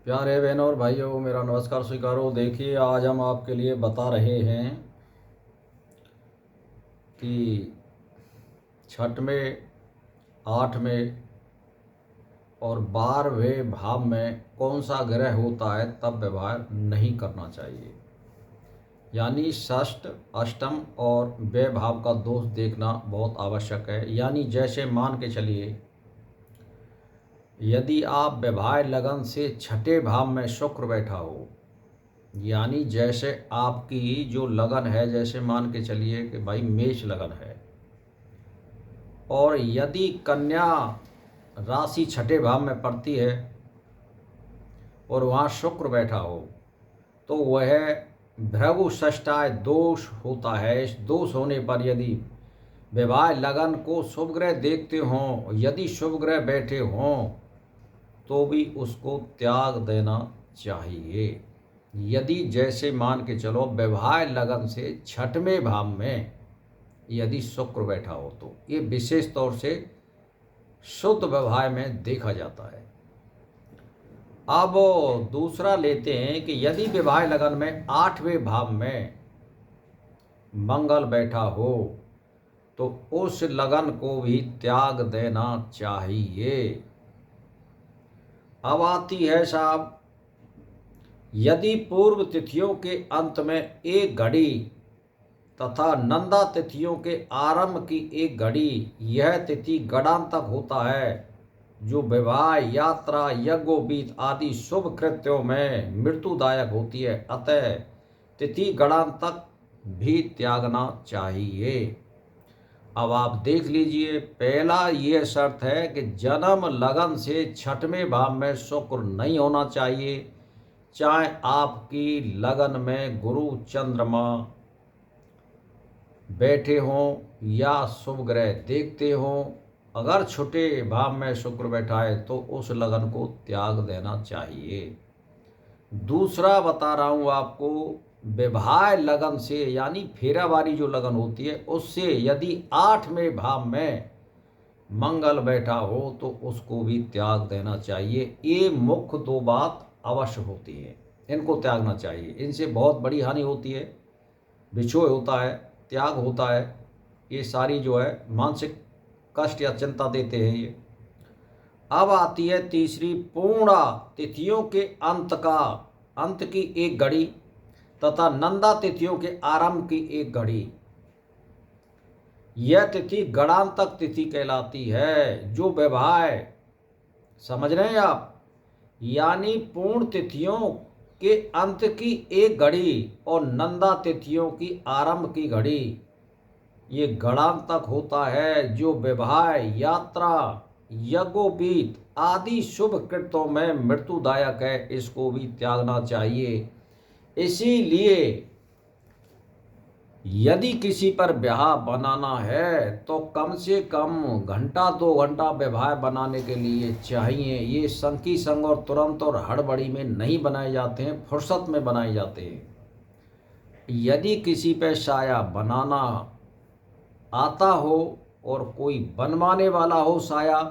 प्यारे बहनों और भाइयों, मेरा नमस्कार स्वीकारो। देखिए, आज हम आपके लिए बता रहे हैं कि छठ में, आठ में और 12वें भाव में कौन सा ग्रह होता है तब व्यवहार नहीं करना चाहिए। यानी षष्ठ, अष्टम और व्यय भाव का दोष देखना बहुत आवश्यक है। यानी जैसे मान के चलिए, यदि आप वैवाहिक लगन से छठे भाव में शुक्र बैठा हो, यानी जैसे आपकी जो लगन है, जैसे मान के चलिए कि भाई मेष लगन है, और यदि कन्या राशि छठे भाव में पड़ती है और वहाँ शुक्र बैठा हो, तो वह भृगु षष्ठाय दोष होता है। इस दोष होने पर यदि विवाह लगन को शुभ ग्रह देखते हों, यदि शुभ ग्रह बैठे हों, तो भी उसको त्याग देना चाहिए। यदि जैसे मान के चलो वैवाहिक लगन से छठवें भाव में यदि शुक्र बैठा हो, तो ये विशेष तौर से शुद्ध व्यवहार में देखा जाता है। अब दूसरा लेते हैं कि यदि विवाह लगन में आठवें भाव में मंगल बैठा हो, तो उस लगन को भी त्याग देना चाहिए। अब आती है साहब, यदि पूर्व तिथियों के अंत में एक घड़ी तथा नंदा तिथियों के आरंभ की एक घड़ी, यह तिथि गणांतक होता है, जो विवाह, यात्रा, यज्ञोपवीत आदि शुभ कृत्यों में मृत्युदायक होती है, अतः तिथि गणांतक भी त्यागना चाहिए। अब आप देख लीजिए, पहला यह शर्त है कि जन्म लगन से छठवें भाव में शुक्र नहीं होना चाहिए, चाहे आपकी लगन में गुरु चंद्रमा बैठे हों या शुभ ग्रह देखते हों। अगर छोटे भाव में शुक्र बैठा है तो उस लगन को त्याग देना चाहिए। दूसरा बता रहा हूँ आपको, विवाह लगन से यानी फेरावारी जो लगन होती है, उससे यदि आठवें भाव में मंगल बैठा हो तो उसको भी त्याग देना चाहिए। ये मुख्य दो बात अवश्य होती है, इनको त्यागना चाहिए। इनसे बहुत बड़ी हानि होती है, विक्षोभ होता है, त्याग होता है। ये सारी जो है मानसिक कष्ट या चिंता देते हैं ये। अब आती है तीसरी, पूर्णा तिथियों के अंत की एक घड़ी तथा नंदा तिथियों के आरंभ की एक घड़ी, यह तिथि गणांतक तिथि कहलाती है। जो विवाह, समझ रहे हैं आप, यानी पूर्ण तिथियों के अंत की एक घड़ी और नंदा तिथियों की आरंभ की घड़ी, ये गणांतक होता है, जो विवाह, यात्रा, यज्ञोपवीत आदि शुभ कृत्यों में मृत्युदायक है, इसको भी त्यागना चाहिए। इसीलिए यदि किसी पर ब्याह बनाना है तो कम से कम घंटा 2 घंटा विवाह बनाने के लिए चाहिए। ये संकी संग और तुरंत और हड़बड़ी में नहीं बनाए जाते हैं, फुर्सत में बनाए जाते हैं। यदि किसी पे साया बनाना आता हो और कोई बनवाने वाला हो साया,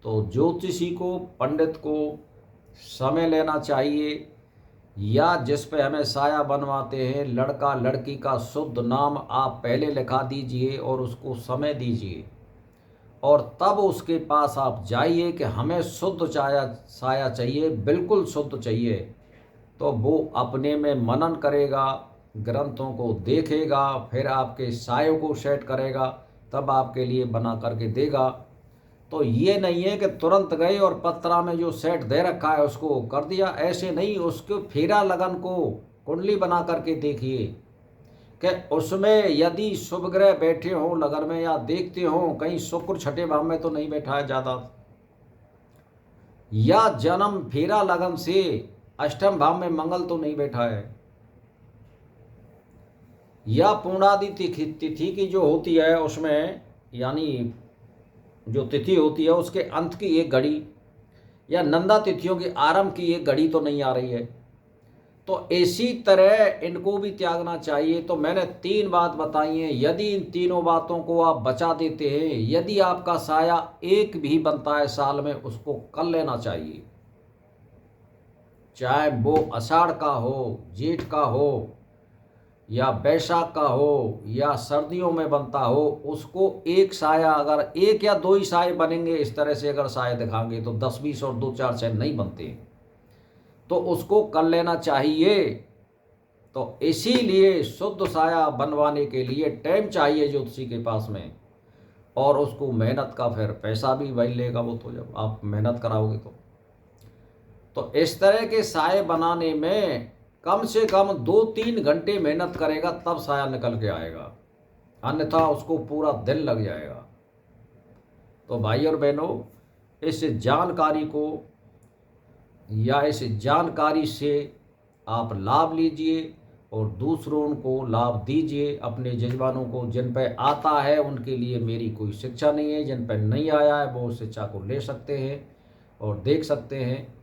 तो ज्योतिषी को, पंडित को समय लेना चाहिए। या जिस पे हमें साया बनवाते हैं, लड़का लड़की का शुद्ध नाम आप पहले लिखा दीजिए और उसको समय दीजिए, और तब उसके पास आप जाइए कि हमें शुद्ध साया चाहिए, बिल्कुल शुद्ध चाहिए। तो वो अपने में मनन करेगा, ग्रंथों को देखेगा, फिर आपके सायों को सेट करेगा, तब आपके लिए बना करके देगा। तो ये नहीं है कि तुरंत गए और पत्रा में जो सेट दे रखा है उसको कर दिया, ऐसे नहीं। उसके फेरा लगन को कुंडली बना करके देखिए कि उसमें यदि शुभ ग्रह बैठे हों लगन में, या देखते हों कहीं शुक्र छठे भाव में तो नहीं बैठा है ज़्यादा, या जन्म फेरा लगन से अष्टम भाव में मंगल तो नहीं बैठा है, या पूर्णादि तिथि की जो होती है उसमें, यानी जो तिथि होती है उसके अंत की एक घड़ी, या नंदा तिथियों की आरंभ की एक घड़ी तो नहीं आ रही है, तो इसी तरह इनको भी त्यागना चाहिए। तो मैंने 3 बात बताई हैं। यदि इन तीनों बातों को आप बचा देते हैं, यदि आपका साया एक भी बनता है साल में, उसको कर लेना चाहिए। चाहे वो आषाढ़ का हो, जेठ का हो, या बैसाख का हो, या सर्दियों में बनता हो, उसको एक साया अगर एक या दो ही साए बनेंगे, इस तरह से अगर साए दिखाएंगे तो 10-20 और 2-4 साए नहीं बनते, तो उसको कर लेना चाहिए। तो इसीलिए शुद्ध साया बनवाने के लिए टाइम चाहिए ज्योतिषी के पास में, और उसको मेहनत का फिर पैसा भी वही लेगा वो, तो जब आप मेहनत कराओगे तो इस तरह के साए बनाने में कम से कम 2-3 घंटे मेहनत करेगा तब साया निकल के आएगा, अन्यथा उसको पूरा दिन लग जाएगा। तो भाई और बहनों, इस जानकारी को या इस जानकारी से आप लाभ लीजिए और दूसरों को लाभ दीजिए। अपने जजमानों को, जिन पर आता है उनके लिए मेरी कोई शिक्षा नहीं है, जिन पर नहीं आया है वो उस शिक्षा को ले सकते हैं और देख सकते हैं,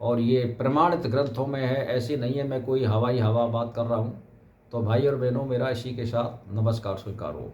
और ये प्रमाणित ग्रंथों में है, ऐसी नहीं है मैं कोई हवाई हवा बात कर रहा हूँ। तो भाई और बहनों, मेरा इसी के साथ नमस्कार स्वीकार हो।